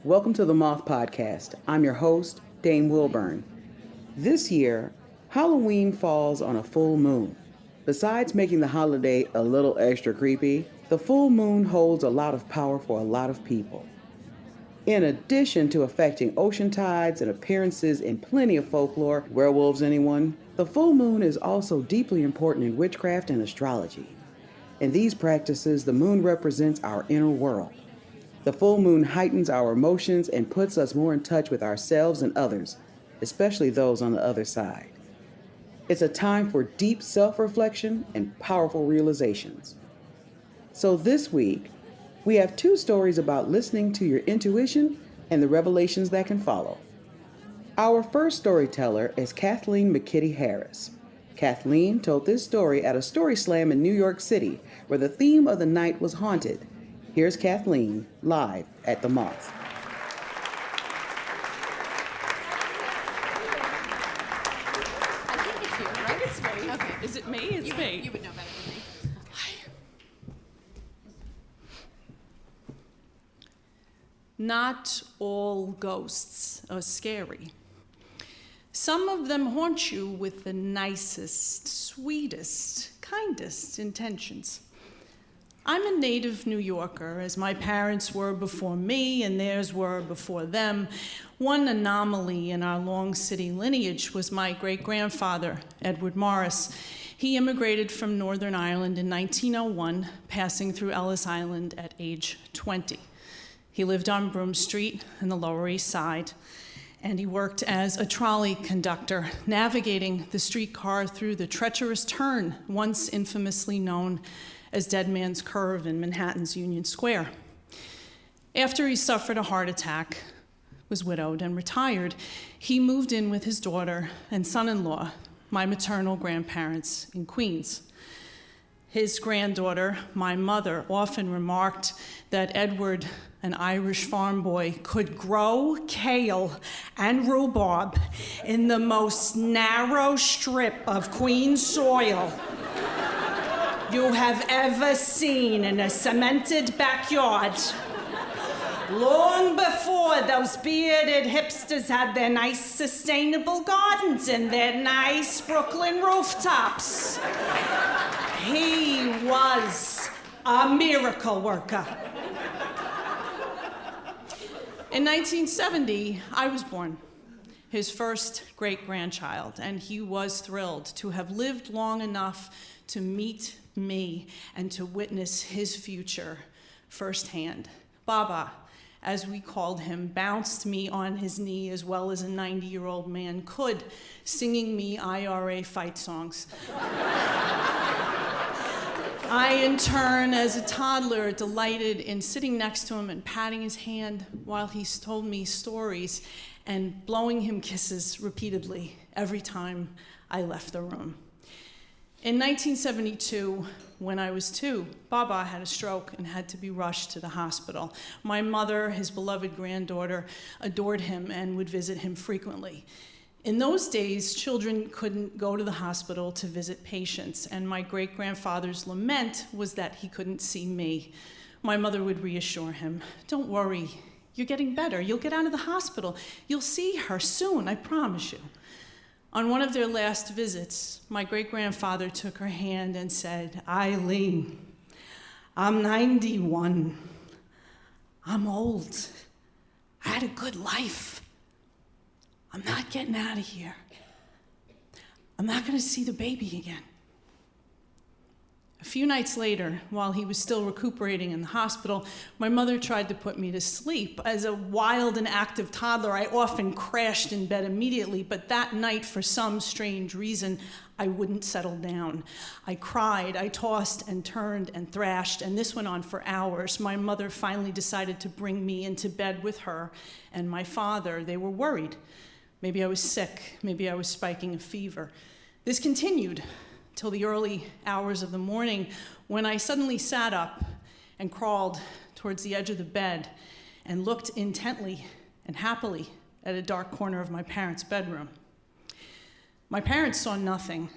Welcome to the Moth podcast. I'm your host, Dame Wilburn. This year, Halloween falls on a full moon. Besides making the holiday a little extra creepy, the full moon holds a lot of power for a lot of people. In addition to affecting ocean tides and appearances in plenty of folklore, werewolves anyone, the full moon is also deeply important in witchcraft and astrology. In these practices, the moon represents our inner world. The full moon heightens our emotions and puts us more in touch with ourselves and others, especially those on the other side. It's a time for deep self-reflection and powerful realizations. So this week, we have two stories about listening to your intuition and the revelations that can follow. Our first storyteller is Kathleen McKitty Harris. Kathleen told this story at a story slam in New York City, where the theme of the night was haunted. Here's Kathleen, live at the Moth. I think it's you, right? It's me. Okay. Is it me? It's me. You would know better than me. Not all ghosts are scary. Some of them haunt you with the nicest, sweetest, kindest intentions. I'm a native New Yorker, as my parents were before me and theirs were before them. One anomaly in our long city lineage was my great-grandfather, Edward Morris. He immigrated from Northern Ireland in 1901, passing through Ellis Island at age 20. He lived on Broome Street in the Lower East Side, and he worked as a trolley conductor, navigating the streetcar through the treacherous turn, once infamously known as Dead Man's Curve in Manhattan's Union Square. After he suffered a heart attack, was widowed, and retired, he moved in with his daughter and son-in-law, my maternal grandparents in Queens. His granddaughter, my mother, often remarked that Edward, an Irish farm boy, could grow kale and rhubarb in the most narrow strip of Queens soil you have ever seen in a cemented backyard. Long before those bearded hipsters had their nice sustainable gardens and their nice Brooklyn rooftops. He was a miracle worker. In 1970, I was born, his first great-grandchild, and he was thrilled to have lived long enough to meet me and to witness his future firsthand. Baba, as we called him, bounced me on his knee as well as a 90-year-old man could, singing me IRA fight songs. I, in turn, as a toddler, delighted in sitting next to him and patting his hand while he told me stories and blowing him kisses repeatedly every time I left the room. In 1972, when I was 2, Baba had a stroke and had to be rushed to the hospital. My mother, his beloved granddaughter, adored him and would visit him frequently. In those days, children couldn't go to the hospital to visit patients, and my great-grandfather's lament was that he couldn't see me. My mother would reassure him, "Don't worry, you're getting better. You'll get out of the hospital. You'll see her soon, I promise you." On one of their last visits, my great-grandfather took her hand and said, "Eileen, I'm 91. I'm old. I had a good life. I'm not getting out of here. I'm not going to see the baby again." A few nights later, while he was still recuperating in the hospital, my mother tried to put me to sleep. As a wild and active toddler, I often crashed in bed immediately, but that night, for some strange reason, I wouldn't settle down. I cried, I tossed and turned and thrashed, and this went on for hours. My mother finally decided to bring me into bed with her and my father. They were worried. Maybe I was sick, maybe I was spiking a fever. This continued till the early hours of the morning, when I suddenly sat up and crawled towards the edge of the bed and looked intently and happily at a dark corner of my parents' bedroom. My parents saw nothing,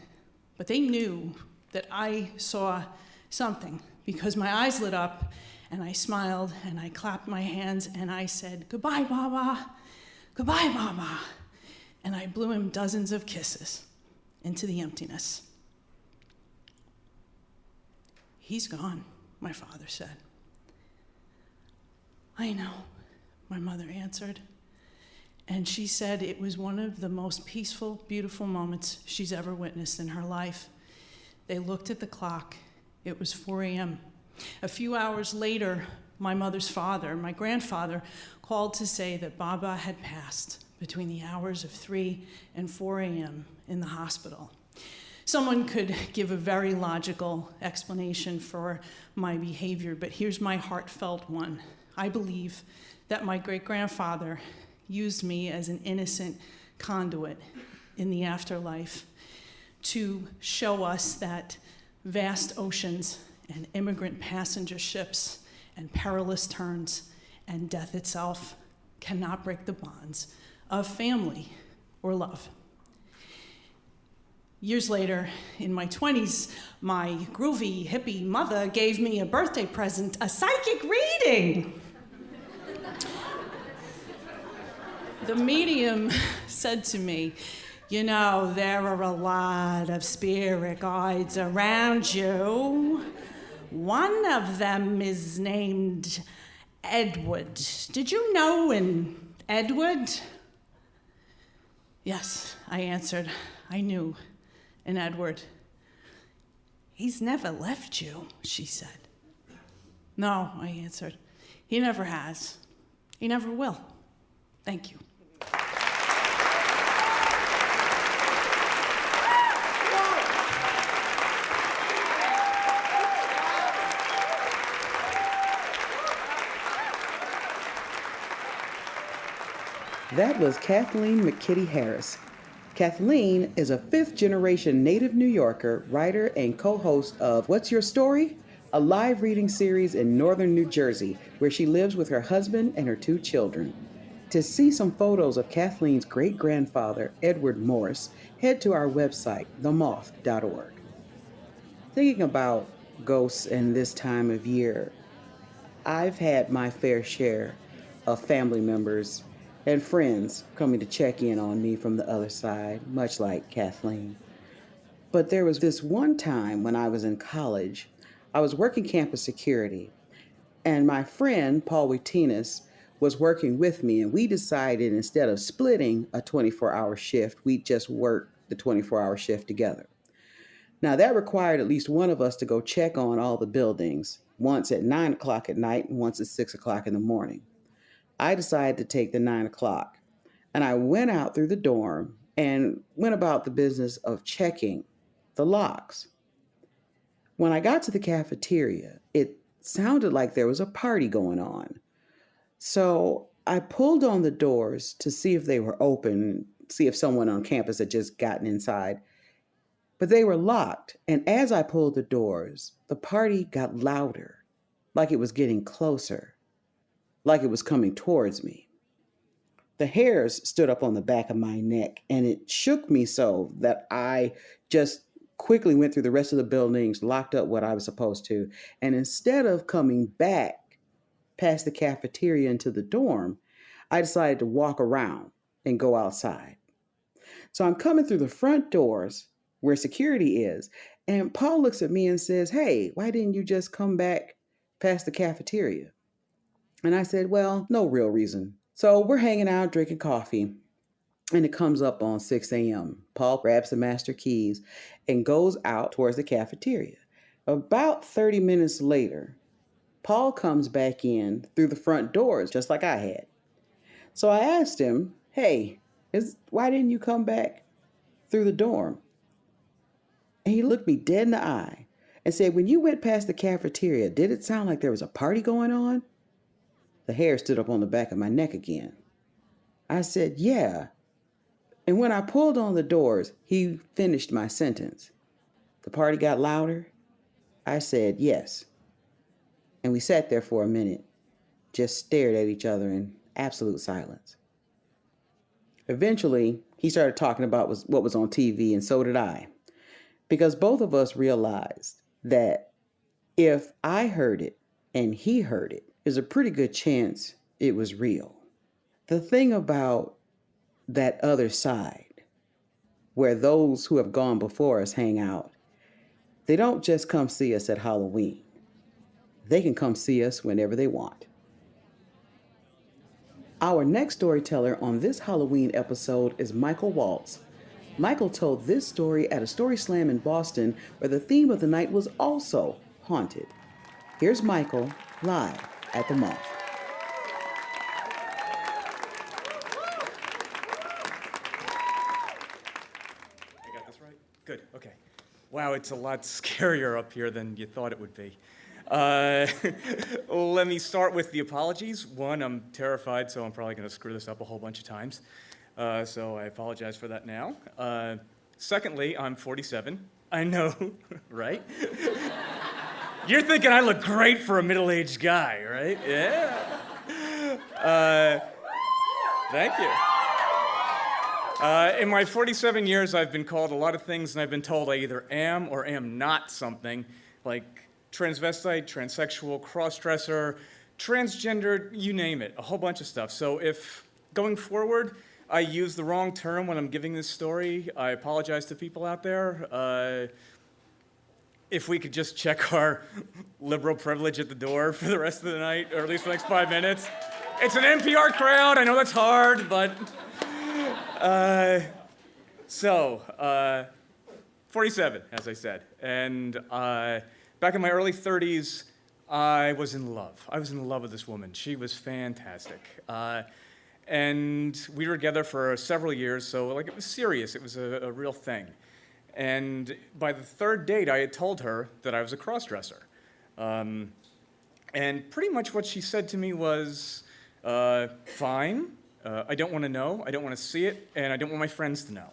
but they knew that I saw something, because my eyes lit up And I smiled and I clapped my hands and I said, "Goodbye, Baba. Goodbye, Baba." And I blew him dozens of kisses into the emptiness. "He's gone," my father said. "I know," my mother answered. And she said it was one of the most peaceful, beautiful moments she's ever witnessed in her life. They looked at the clock. It was 4 a.m. A few hours later, my mother's father, my grandfather, called to say that Baba had passed between the hours of 3 and 4 a.m. in the hospital. Someone could give a very logical explanation for my behavior, but here's my heartfelt one. I believe that my great-grandfather used me as an innocent conduit in the afterlife to show us that vast oceans and immigrant passenger ships and perilous turns and death itself cannot break the bonds of family or love. Years later, in my 20s, my groovy hippie mother gave me a birthday present, a psychic reading. The medium said to me, "You know, there are a lot of spirit guides around you. One of them is named Edward. Did you know an Edward?" "Yes," I answered. "I knew an Edward." "He's never left you," she said. "No," I answered. "He never has. He never will. Thank you." That was Kathleen McKitty Harris. Kathleen is a fifth-generation native New Yorker, writer, and co-host of What's Your Story?, a live reading series in northern New Jersey, where she lives with her husband and her 2 children. To see some photos of Kathleen's great-grandfather, Edward Morris, head to our website, themoth.org. Thinking about ghosts in this time of year, I've had my fair share of family members and friends coming to check in on me from the other side, much like Kathleen. But there was this one time when I was in college, I was working campus security, and my friend, Paul Wittinas, was working with me, and we decided instead of splitting a 24-hour shift, we'd just work the 24-hour shift together. Now, that required at least one of us to go check on all the buildings, once at 9 o'clock at night and once at 6 o'clock in the morning. I decided to take the 9 o'clock, and I went out through the dorm and went about the business of checking the locks. When I got to the cafeteria, it sounded like there was a party going on. So I pulled on the doors to see if they were open, see if someone on campus had just gotten inside. But they were locked, and as I pulled the doors, the party got louder, like it was getting closer, like it was coming towards me. The hairs stood up on the back of my neck, and it shook me so that I just quickly went through the rest of the buildings, locked up what I was supposed to, and instead of coming back past the cafeteria into the dorm, I decided to walk around and go outside. So I'm coming through the front doors where security is, and Paul looks at me and says, "Hey, why didn't you just come back past the cafeteria?" And I said, "Well, no real reason." So we're hanging out, drinking coffee, and it comes up on 6 a.m. Paul grabs the master keys and goes out towards the cafeteria. About 30 minutes later, Paul comes back in through the front doors, just like I had. So I asked him, "Hey, why didn't you come back through the dorm?" And he looked me dead in the eye and said, "When you went past the cafeteria, did it sound like there was a party going on?" The hair stood up on the back of my neck again. I said, "Yeah." And when I pulled on the doors, he finished my sentence. "The party got louder?" I said, "Yes." And we sat there for a minute, just stared at each other in absolute silence. Eventually, he started talking about what was on TV, and so did I. Because both of us realized that if I heard it, and he heard it, there's a pretty good chance it was real. The thing about that other side, where those who have gone before us hang out, they don't just come see us at Halloween. They can come see us whenever they want. Our next storyteller on this Halloween episode is Michael Walz. Michael told this story at a story slam in Boston where the theme of the night was also haunted. Here's Michael live at the Moth. I got this right? Good, okay. Wow, it's a lot scarier up here than you thought it would be. Let me start with the apologies. One, I'm terrified, so I'm probably going to screw this up a whole bunch of times. So I apologize for that now. Secondly, I'm 47. I know, right? You're thinking I look great for a middle-aged guy, right? Yeah. Thank you. In my 47 years, I've been called a lot of things, and I've been told I either am or am not something, like transvestite, transsexual, cross-dresser, transgender, you name it, a whole bunch of stuff. So if, going forward, I use the wrong term when I'm giving this story, I apologize to people out there. If we could just check our liberal privilege at the door for the rest of the night, or at least for the next 5 minutes. It's an NPR crowd, I know that's hard, but... 47, as I said, and back in my early 30s, I was in love. I was in love with this woman. She was fantastic. And we were together for several years, so like it was serious. It was a real thing. And by the third date, I had told her that I was a cross-dresser. And pretty much what she said to me was, fine, I don't want to know, I don't want to see it, and I don't want my friends to know.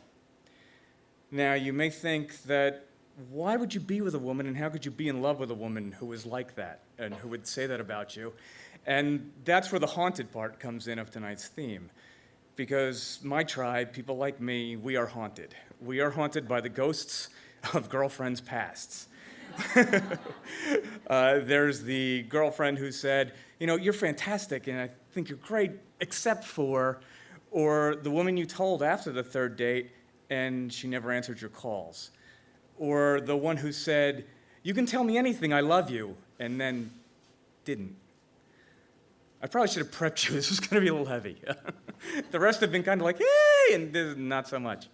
Now, you may think that, why would you be with a woman and how could you be in love with a woman who was like that and who would say that about you? And that's where the haunted part comes in of tonight's theme. Because my tribe, people like me, we are haunted. We are haunted by the ghosts of girlfriends' pasts. There's the girlfriend who said, you know, you're fantastic and I think you're great, except for, or the woman you told after the third date and she never answered your calls. Or the one who said, you can tell me anything, I love you, and then didn't. I probably should have prepped you. This was going to be a little heavy. The rest have been kind of like, hey, and this not so much.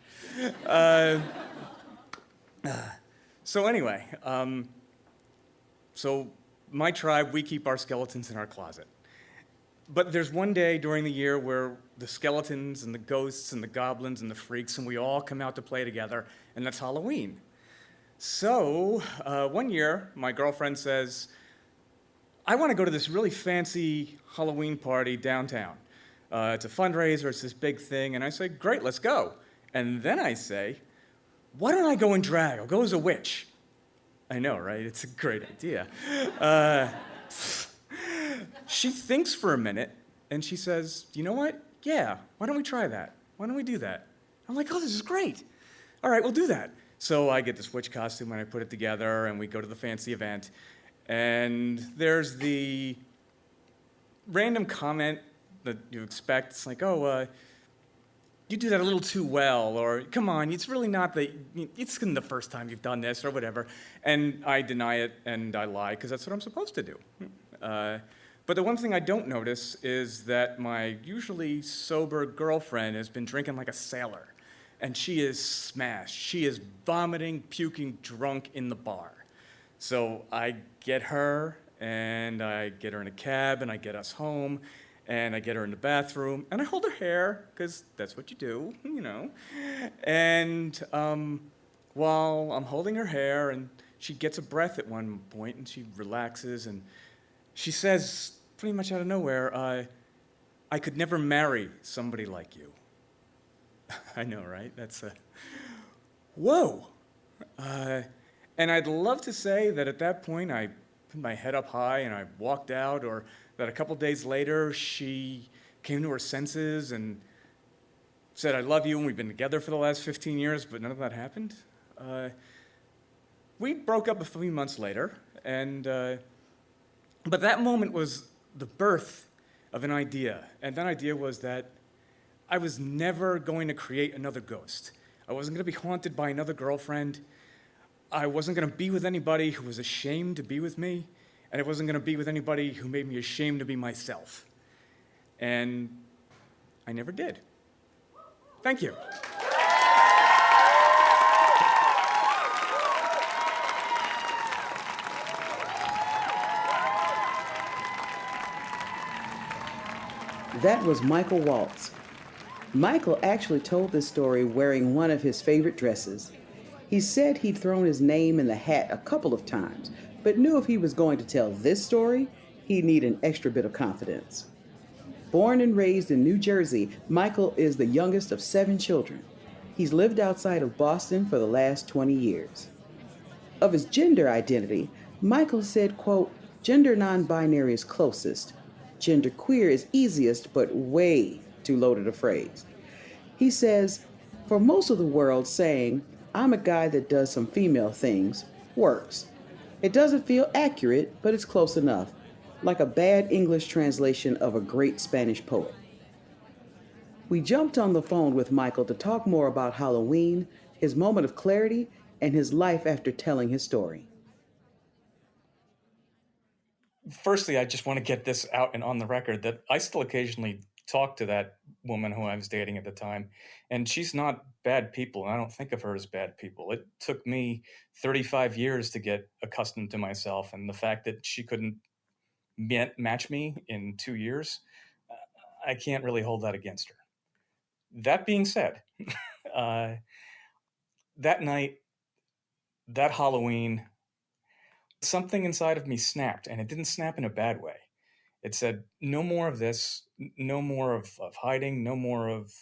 So anyway, so my tribe, we keep our skeletons in our closet. But there's one day during the year where the skeletons and the ghosts and the goblins and the freaks and we all come out to play together, and that's Halloween. So one year, my girlfriend says, I want to go to this really fancy Halloween party downtown. It's a fundraiser, it's this big thing, and I say, great, let's go. And then I say, why don't I go in drag? I'll go as a witch. I know, right? It's a great idea. She thinks for a minute, and she says, you know what? Yeah, why don't we try that? Why don't we do that? I'm like, oh, this is great. All right, we'll do that. So I get this witch costume, and I put it together, and we go to the fancy event. And there's the random comment that you expect. It's like, oh, you do that a little too well, or come on, it's really not it's the first time you've done this, or whatever. And I deny it, and I lie, because that's what I'm supposed to do. But the one thing I don't notice is that my usually sober girlfriend has been drinking like a sailor, and she is smashed. She is vomiting, puking, drunk in the bar. So I get her, and I get her in a cab, and I get us home, and I get her in the bathroom, and I hold her hair, because that's what you do, you know. And while I'm holding her hair, and she gets a breath at one point, and she relaxes, and she says, pretty much out of nowhere, I could never marry somebody like you. I know, right? That's whoa. And I'd love to say that at that point I put my head up high and I walked out, or that a couple days later she came to her senses and said, I love you, and we've been together for the last 15 years, but none of that happened. We broke up a few months later, and But that moment was the birth of an idea. And that idea was that I was never going to create another ghost. I wasn't going to be haunted by another girlfriend. I wasn't going to be with anybody who was ashamed to be with me. And I wasn't going to be with anybody who made me ashamed to be myself. And I never did. Thank you. That was Michael Walz. Michael actually told this story wearing one of his favorite dresses. He said he'd thrown his name in the hat a couple of times, but knew if he was going to tell this story, he'd need an extra bit of confidence. Born and raised in New Jersey, Michael is the youngest of 7 children. He's lived outside of Boston for the last 20 years. Of his gender identity, Michael said, quote, "Gender non-binary is closest. Gender queer is easiest, but way too loaded a phrase." He says, "For most of the world, saying, 'I'm a guy that does some female things,' works. It doesn't feel accurate, but it's close enough, like a bad English translation of a great Spanish poet." We jumped on the phone with Michael to talk more about Halloween, his moment of clarity, and his life after telling his story. Firstly, I just want to get this out and on the record that I still occasionally talk to that woman who I was dating at the time, and she's not bad people, and I don't think of her as bad people. It took me 35 years to get accustomed to myself, and the fact that she couldn't match me in 2 years, I can't really hold that against her. That being said, that night, that Halloween, something inside of me snapped, and it didn't snap in a bad way. It said, no more of this, no more of hiding, no more of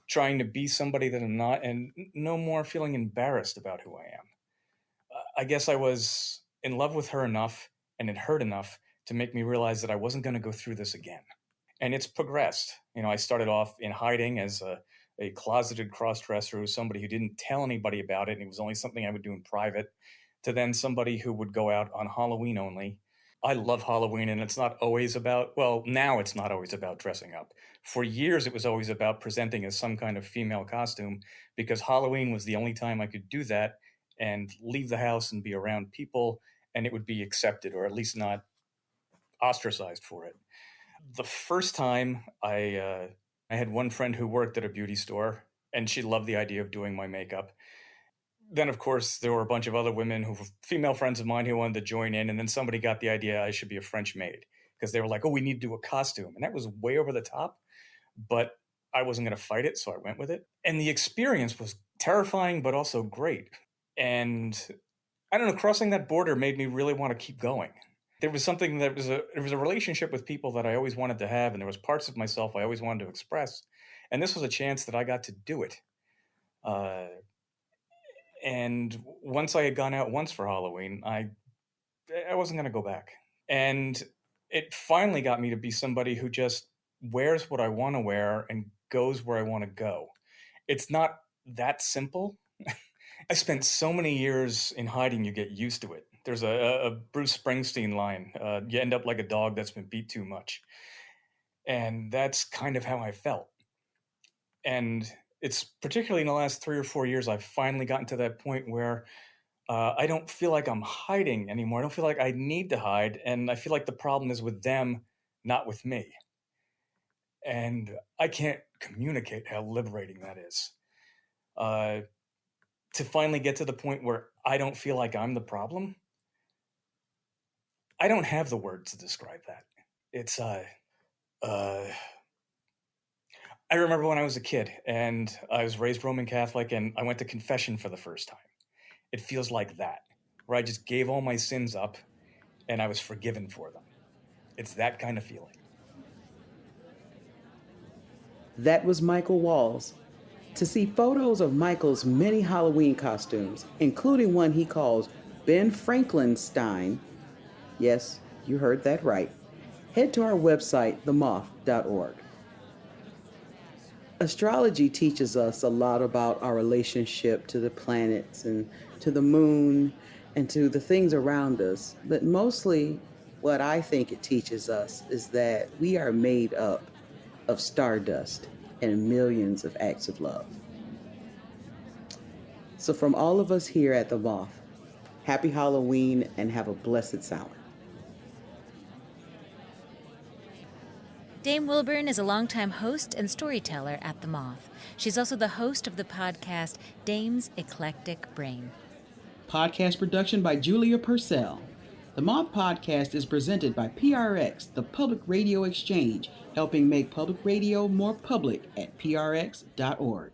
trying to be somebody that I'm not, and no more feeling embarrassed about who I am. I guess I was in love with her enough, and it hurt enough to make me realize that I wasn't going to go through this again. And it's progressed. You know, I started off in hiding as a closeted cross-dresser who was somebody who didn't tell anybody about it, and it was only something I would do in private, to then somebody who would go out on Halloween only. I love Halloween, and it's not always about, well, now it's not always about dressing up. For years, it was always about presenting as some kind of female costume, because Halloween was the only time I could do that and leave the house and be around people, and it would be accepted, or at least not ostracized for it. The first time I had one friend who worked at a beauty store, and she loved the idea of doing my makeup. Then, of course, there were a bunch of other women who were female friends of mine who wanted to join in, and then somebody got the idea I should be a French maid, because they were like, oh, we need to do a costume. And that was way over the top, but I wasn't going to fight it, so I went with it. And the experience was terrifying, but also great. And I don't know, crossing that border made me really want to keep going. There was something that was a relationship with people that I always wanted to have, and there was parts of myself I always wanted to express. And this was a chance that I got to do it. And once I had gone out once for Halloween, I wasn't going to go back. And it finally got me to be somebody who just wears what I want to wear and goes where I want to go. It's not that simple. I spent so many years in hiding, you get used to it. There's a Bruce Springsteen line, you end up like a dog that's been beat too much. And that's kind of how I felt. And it's particularly in the last 3 or 4 years, I've finally gotten to that point where I don't feel like I'm hiding anymore. I don't feel like I need to hide. And I feel like the problem is with them, not with me. And I can't communicate how liberating that is. To finally get to the point where I don't feel like I'm the problem. I don't have the words to describe that. It's, I remember when I was a kid and I was raised Roman Catholic and I went to confession for the first time. It feels like that, where I just gave all my sins up and I was forgiven for them. It's that kind of feeling. That was Michael Walz. To see photos of Michael's many Halloween costumes, including one he calls Ben Franklinstein, yes, you heard that right, head to our website, themoth.org. Astrology teaches us a lot about our relationship to the planets and to the moon and to the things around us, but mostly What I think it teaches us is that we are made up of stardust and millions of acts of love. So from all of us here at the Moth, happy Halloween and have a blessed Samhain. Dame Wilburn is a longtime host and storyteller at the Moth. She's also the host of the podcast Dame's Eclectic Brain. Podcast production by Julia Purcell. The Moth podcast is presented by PRX, the Public Radio Exchange, helping make public radio more public at prx.org.